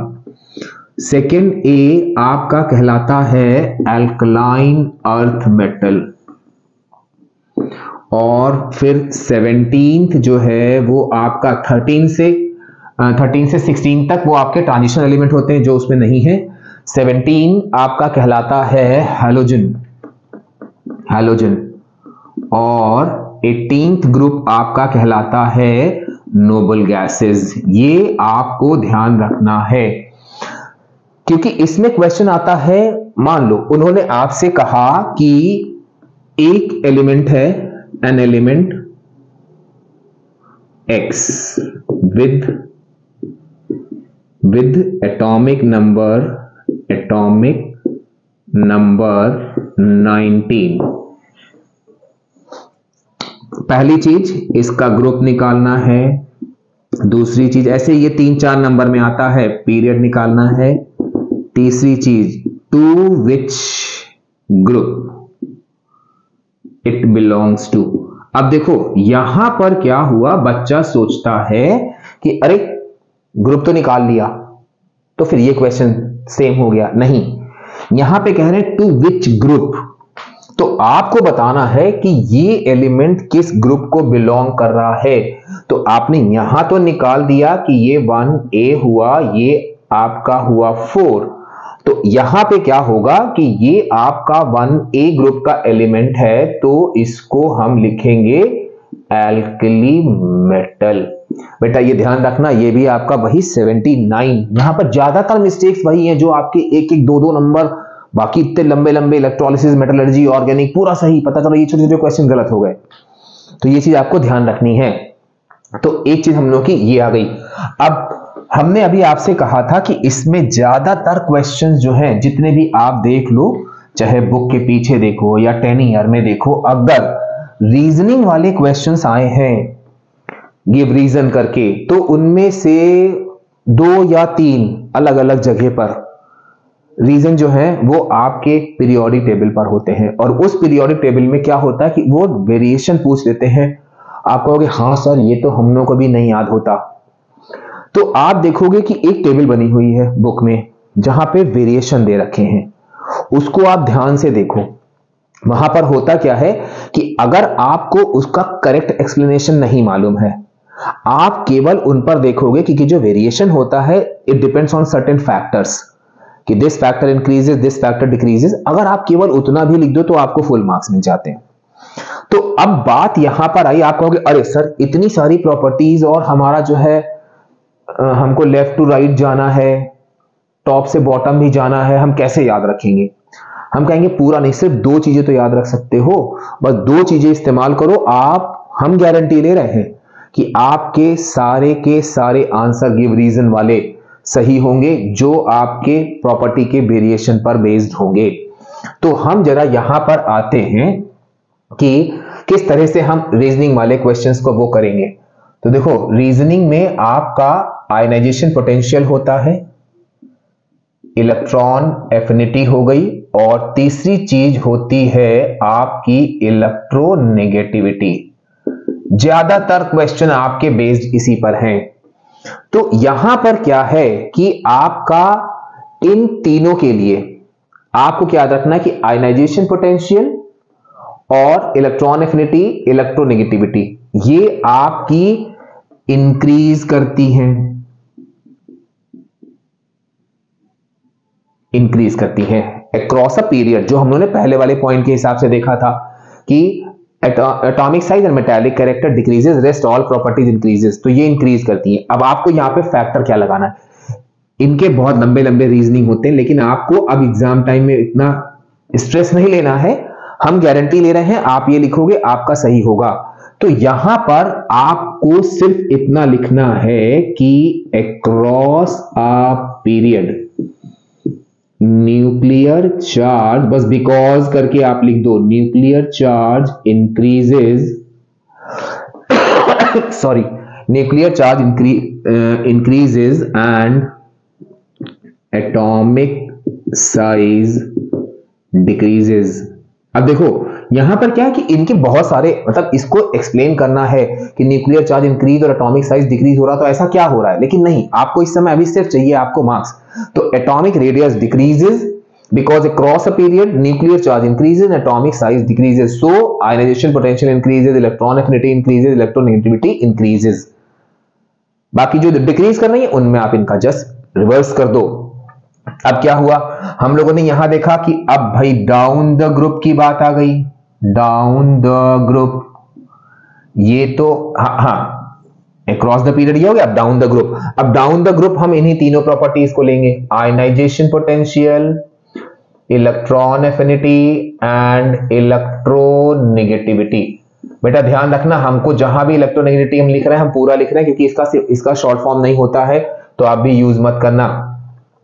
Speaker 1: सेकेंड A आपका कहलाता है एल्कलाइन अर्थ मेटल, और फिर 17th जो है वो आपका 13 से 16 तक वो आपके ट्रांजिशन एलिमेंट होते हैं जो उसमें नहीं है। 17 आपका कहलाता है हैलोजन, और 18th ग्रुप आपका कहलाता है नोबल गैसेस। ये आपको ध्यान रखना है क्योंकि इसमें क्वेश्चन आता है, मान लो उन्होंने आपसे कहा कि एक एलिमेंट है, an element X with atomic number 19। पहली चीज इसका ग्रुप निकालना है, दूसरी चीज ऐसे ये 3-4 नंबर में आता है पीरियड निकालना है, तीसरी चीज to which group it belongs to. अब देखो यहां पर क्या हुआ, बच्चा सोचता है कि अरे ग्रुप तो निकाल लिया तो फिर ये क्वेश्चन सेम हो गया। नहीं, यहां पे कह रहे हैं टू विच ग्रुप, तो आपको बताना है कि ये एलिमेंट किस ग्रुप को बिलोंग कर रहा है। तो आपने यहां तो निकाल दिया कि ये 1A हुआ, ये आपका हुआ 4, तो यहां पे क्या होगा कि ये आपका 1A ग्रुप का एलिमेंट है तो इसको हम लिखेंगे एल्कली मेटल। बेटा ये ध्यान रखना, ये भी आपका वही 79। यहां पर ज्यादातर मिस्टेक्स वही हैं जो आपके 1-1, 2-2 नंबर, बाकी इतने लंबे लंबे इलेक्ट्रोलिसिस, मेटलर्जी, ऑर्गेनिक पूरा सही, पता चलो ये छोटे छोटे क्वेश्चन गलत हो गए। तो ये चीज आपको ध्यान रखनी है। तो एक चीज हम लोग की ये आ गई। अब हमने अभी आपसे कहा था कि इसमें ज्यादातर क्वेश्चंस जो हैं, जितने भी आप देख लो, चाहे बुक के पीछे देखो या 10 ईयर में देखो, अगर रीजनिंग वाले क्वेश्चंस आए हैं गिव रीजन करके, तो उनमें से 2 या 3 अलग अलग जगह पर रीजन जो है वो आपके पीरियोडिक टेबल पर होते हैं, और उस पीरियोडिक टेबल में क्या होता है कि वो वेरिएशन पूछ लेते हैं। आप कहोगे हाँ सर ये तो हम लोग को भी नहीं याद होता। तो आप देखोगे कि एक टेबल बनी हुई है बुक में जहां पे वेरिएशन दे रखे हैं, उसको आप ध्यान से देखो। वहां पर होता क्या है कि अगर आपको उसका करेक्ट एक्सप्लेनेशन नहीं मालूम है, आप केवल उन पर देखोगे कि जो वेरिएशन होता है it depends on certain factors, कि this factor increases, this factor decreases. अगर आप केवल उतना भी लिख दो तो आपको फुल मार्क्स मिल जाते हैं। तो अब बात यहां पर आई, आप कहोगे अरे सर इतनी सारी प्रॉपर्टीज और हमारा जो है हमको लेफ्ट टू राइट जाना है, टॉप से बॉटम भी जाना है, हम कैसे याद रखेंगे? हम कहेंगे पूरा नहीं, सिर्फ 2 चीजें तो याद रख सकते हो, बस 2 चीजें इस्तेमाल करो। हम गारंटी ले रहे हैं कि आपके सारे के सारे आंसर गिव रीजन वाले सही होंगे, जो आपके प्रॉपर्टी के वेरिएशन पर बेस्ड होंगे। तो हम जरा यहां पर आते हैं कि किस तरह से हम रीजनिंग वाले क्वेश्चंस को वो करेंगे। तो देखो, रीजनिंग में आपका आयनाइजेशन पोटेंशियल होता है, इलेक्ट्रॉन एफिनिटी हो गई, और तीसरी चीज होती है आपकी इलेक्ट्रोनेगेटिविटी। ज्यादातर क्वेश्चन आपके बेस्ड इसी पर हैं। तो यहां पर क्या है कि आपका इन तीनों के लिए आपको क्या याद रखना है कि आयनाइजेशन पोटेंशियल और इलेक्ट्रॉन एफिनिटी, इलेक्ट्रोनेगेटिविटी, ये आपकी इंक्रीज करती हैं, इंक्रीज करती हैं अक्रॉस अ पीरियड। जो हम लोगों ने पहले वाले पॉइंट के हिसाब से देखा था कि atomic size and metallic character decreases, rest all properties increases, तो ये इंक्रीज करती है। अब आपको यहां पे फैक्टर क्या लगाना है, इनके बहुत लंबे लंबे रीजनिंग होते हैं, लेकिन आपको अब एग्जाम टाइम में इतना स्ट्रेस नहीं लेना है। हम गारंटी ले रहे हैं आप ये लिखोगे आपका सही होगा। तो यहां पर आपको सिर्फ इतना लिखना है कि across a period nuclear charge, बस बिकॉज करके आप लिख दो, nuclear charge increases, sorry, nuclear charge increases and atomic size decreases. अब देखो यहां पर क्या है कि इनके बहुत सारे, मतलब इसको एक्सप्लेन करना है कि न्यूक्लियर चार्ज इंक्रीज और एटॉमिक साइज डिक्रीज हो रहा, तो ऐसा क्या हो रहा है, लेकिन नहीं, आपको इस समय अभी सिर्फ चाहिए आपको मार्क्स। तो atomic radius decreases because across a period nuclear charge increases and atomic size decreases, so ionization potential increases, electron affinity increases, electronegativity increases। बाकी जो डिक्रीज कर रही है उनमें आप इनका जस्ट रिवर्स कर दो। अब क्या हुआ, हम लोगों ने यहां देखा कि अब भाई डाउन द ग्रुप की बात आ गई। डाउन द ग्रुप, ये तो हाँ अक्रॉस द पीरियड ये हो गया। अब डाउन द ग्रुप, अब डाउन द ग्रुप हम इन्हीं तीनों प्रॉपर्टीज को लेंगे, ionization potential, electron affinity and electronegativity. बेटा ध्यान रखना, हमको जहां भी इलेक्ट्रोनेगेटिविटी हम लिख रहे हैं हम पूरा लिख रहे हैं, क्योंकि इसका शॉर्ट फॉर्म नहीं होता है, तो आप भी यूज मत करना।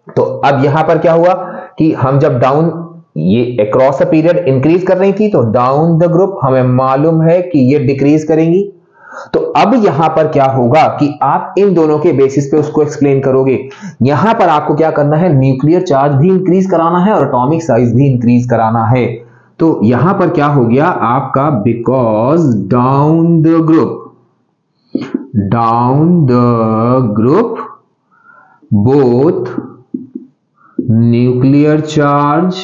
Speaker 1: तो अब यहां पर क्या हुआ कि हम जब डाउन, ये अक्रॉस अ पीरियड इंक्रीज कर रही थी, तो डाउन द ग्रुप हमें मालूम है कि ये डिक्रीज करेंगी। तो अब यहां पर क्या होगा कि आप इन दोनों के बेसिस पे उसको एक्सप्लेन करोगे। यहां पर आपको क्या करना है, न्यूक्लियर चार्ज भी इंक्रीज कराना है और एटॉमिक साइज भी इंक्रीज कराना है। तो यहां पर क्या हो गया आपका, because down the group both nuclear charge,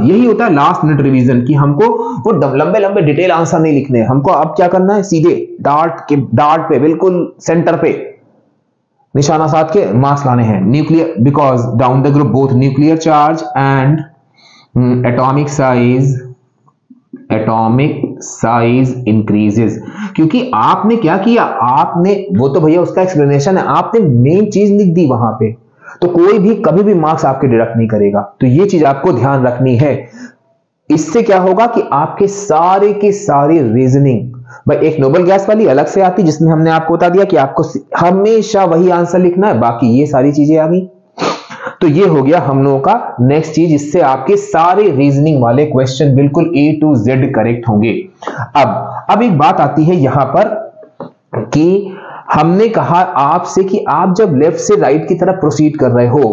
Speaker 1: यही होता है लास्ट मिनट रिवीजन, कि हमको वो लंबे लंबे डिटेल आंसर नहीं लिखने, हमको अब क्या करना है, सीधे डार्ट पे बिल्कुल सेंटर पे निशाना साध के मार्क्स लाने हैं। Nuclear, because down the group both nuclear charge and atomic size increases. क्योंकि आपने क्या किया, आपने, वो तो भैया उसका एक्सप्लेनेशन है, आपने मेन चीज लिख दी वहां पे, तो कोई भी कभी भी मार्क्स आपके डिडक्ट नहीं करेगा। तो ये चीज आपको ध्यान रखनी है। इससे क्या होगा कि आपके सारे के सारे रीजनिंग, भाई एक नोबल गैस वाली अलग से आती जिसमें हमने आपको बता दिया कि आपको हमेशा वही आंसर लिखना है, बाकी ये सारी चीजें आ गई। तो ये हो गया हम लोगों का नेक्स्ट चीज, इससे आपके सारे रीजनिंग वाले क्वेश्चन बिल्कुल A to Z करेक्ट होंगे। अब एक बात आती है यहां पर कि हमने कहा आपसे कि आप जब लेफ्ट से राइट की तरफ प्रोसीड कर रहे हो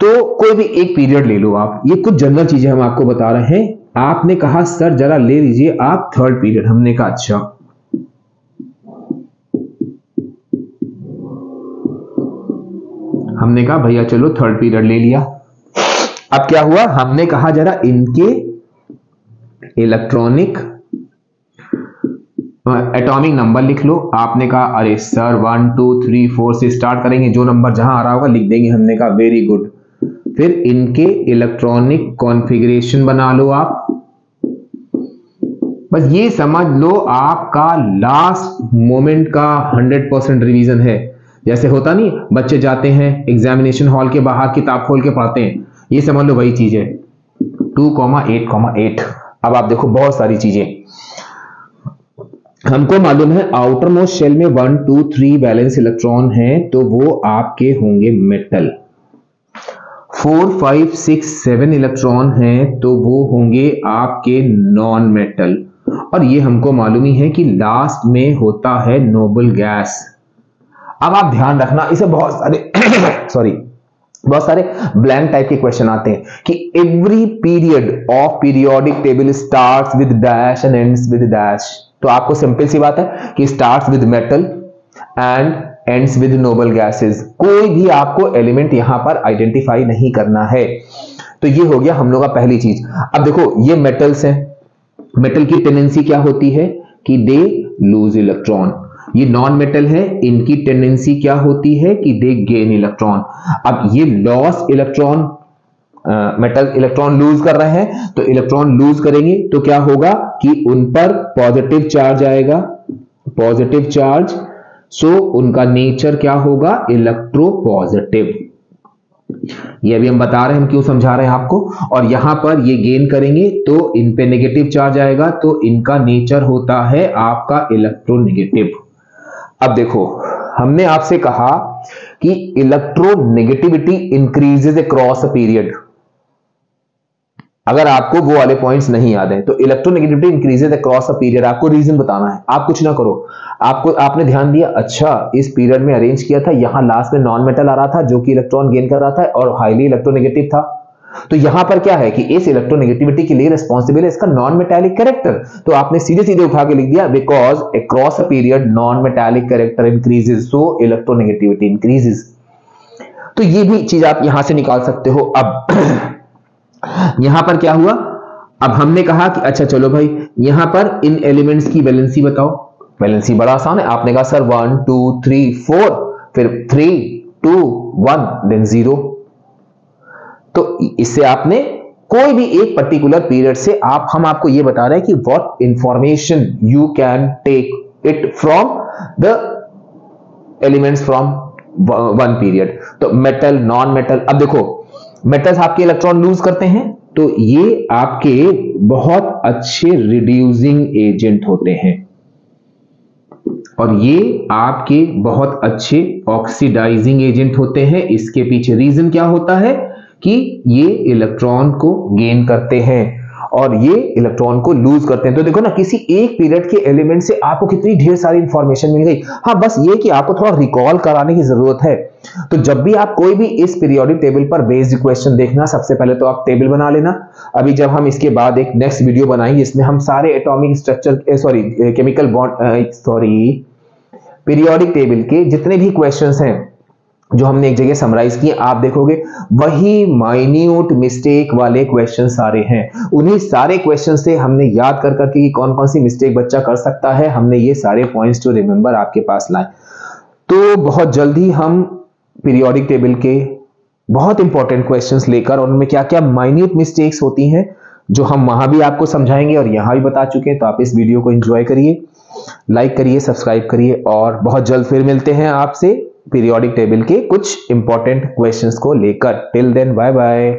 Speaker 1: तो कोई भी एक पीरियड ले लो आप, ये कुछ जनरल चीजें हम आपको बता रहे हैं। आपने कहा सर जरा ले लीजिए आप थर्ड पीरियड, हमने कहा अच्छा, हमने कहा भैया चलो थर्ड पीरियड ले लिया। अब क्या हुआ, हमने कहा जरा इनके इलेक्ट्रॉनिक एटॉमिक नंबर लिख लो। आपने कहा अरे सर 1 2 3 4 से स्टार्ट करेंगे, जो नंबर जहां आ रहा होगा लिख देंगे। हमने कहा वेरी गुड। फिर इनके इलेक्ट्रॉनिक कॉन्फ़िगरेशन बना लो आप। बस ये समझ लो आपका लास्ट मोमेंट का 100% रिवीजन है। जैसे होता नहीं, बच्चे जाते हैं एग्जामिनेशन हॉल के बाहर किताब खोल के पढ़ते हैं, ये समझ लो वही चीज है। 2,8,8। अब आप देखो बहुत सारी चीजें हमको मालूम है। आउटर मोस्ट शेल में 1 2 3 वैलेंस इलेक्ट्रॉन है, तो वो आपके होंगे मेटल। 4 5 6 7 इलेक्ट्रॉन हैं, तो वो होंगे आपके नॉन मेटल। और ये हमको मालूम ही है कि लास्ट में होता है नोबल गैस। अब आप ध्यान रखना, इसे बहुत सारे बहुत सारे ब्लैंक टाइप के क्वेश्चन आते हैं कि every period of periodic table starts with dash and ends with dash. तो आपको सिंपल सी बात है कि starts with metal and ends with noble gases. कोई भी आपको एलिमेंट यहां पर आइडेंटिफाई नहीं करना है। तो ये हो गया हम लोग का पहली चीज। अब देखो ये मेटल्स हैं, मेटल की टेंडेंसी क्या होती है कि दे लूज इलेक्ट्रॉन। ये नॉन मेटल है, इनकी टेंडेंसी क्या होती है कि दे गेन इलेक्ट्रॉन। अब ये loss electron, metal electron lose कर रहे हैं, तो इलेक्ट्रॉन लूज करेंगे तो क्या होगा कि उन पर पॉजिटिव चार्ज आएगा, पॉजिटिव चार्ज। सो उनका नेचर क्या होगा, इलेक्ट्रोपॉजिटिव। ये अभी हम बता रहे हैं, हम क्यों समझा रहे हैं आपको। और यहां पर ये गेन करेंगे तो इन पे नेगेटिव चार्ज आएगा, तो इनका नेचर होता है आपका इलेक्ट्रोनेगेटिव। अब देखो हमने आपसे कहा कि electronegativity increases across a period. अगर आपको वो वाले पॉइंट्स नहीं याद है तो electronegativity increases across a period, आपको रीजन बताना है। आप कुछ ना करो, आपने ध्यान दिया, अच्छा इस पीरियड में अरेंज किया था, यहां लास्ट में नॉन मेटल आ रहा था जो कि इलेक्ट्रॉन गेन कर रहा था और हाईली इलेक्ट्रोनेगेटिव था। तो यहां पर क्या है कि इस इलेक्ट्रोनेगेटिविटी के लिए रिस्पॉन्सिबल है इसका नॉन मेटालिक कैरेक्टर। तो आपने सीधे सीधे उठा के लिख दिया because across a period non metallic character increases, so electronegativity increases. तो ये भी चीज आप यहां से निकाल सकते हो। अब यहां पर क्या हुआ, अब हमने कहा कि अच्छा चलो भाई यहां पर इन एलिमेंट्स की वैलेंसी बताओ। वैलेंसी बड़ा आसान है, आपने कहा सर 1 2 3 4, फिर 3 2 1 देन 0। तो इससे आपने कोई भी एक पर्टिकुलर पीरियड से हम आपको ये बता रहे हैं कि what information you can take it from the elements from one period. तो मेटल, नॉन मेटल। अब देखो मेटल्स आपके इलेक्ट्रॉन लूज करते हैं, तो ये आपके बहुत अच्छे रिड्यूसिंग एजेंट होते हैं और ये आपके बहुत अच्छे ऑक्सीडाइजिंग एजेंट होते हैं। इसके पीछे रीजन क्या होता है कि ये इलेक्ट्रॉन को गेन करते हैं और ये इलेक्ट्रॉन को लूज करते हैं। तो देखो ना, किसी एक पीरियड के एलिमेंट से आपको कितनी ढेर सारी इंफॉर्मेशन मिल गई। हाँ, बस ये कि आपको थोड़ा रिकॉल कराने की जरूरत है। तो जब भी आप कोई भी इस पीरियोडिक टेबल पर बेस्ड क्वेश्चन देखना, सबसे पहले तो आप टेबल बना लेना। अभी जब हम इसके बाद एक नेक्स्ट वीडियो बनाएंगे इसमें हम सारे atomic structure chemical bond periodic table के जितने भी क्वेश्चंस हैं जो हमने एक जगह समराइज किए, आप देखोगे वही माइन्यूट मिस्टेक वाले क्वेश्चन सारे हैं। उन्हीं सारे क्वेश्चन से हमने याद कर करके कि कौन कौन सी मिस्टेक बच्चा कर सकता है, हमने ये सारे पॉइंट्स टू रिमेंबर आपके पास लाए। तो बहुत जल्दी हम पीरियोडिक टेबल के बहुत इंपॉर्टेंट क्वेश्चंस लेकर और उनमें क्या क्या माइन्यूट मिस्टेक्स होती हैं जो हम वहां भी आपको समझाएंगे और यहां भी बता चुके हैं। तो आप इस वीडियो को एंजॉय करिए, लाइक करिए, सब्सक्राइब करिए और बहुत जल्द फिर मिलते हैं आपसे पीरियोडिक टेबल के कुछ इंपॉर्टेंट क्वेश्चंस को लेकर। Till then bye bye.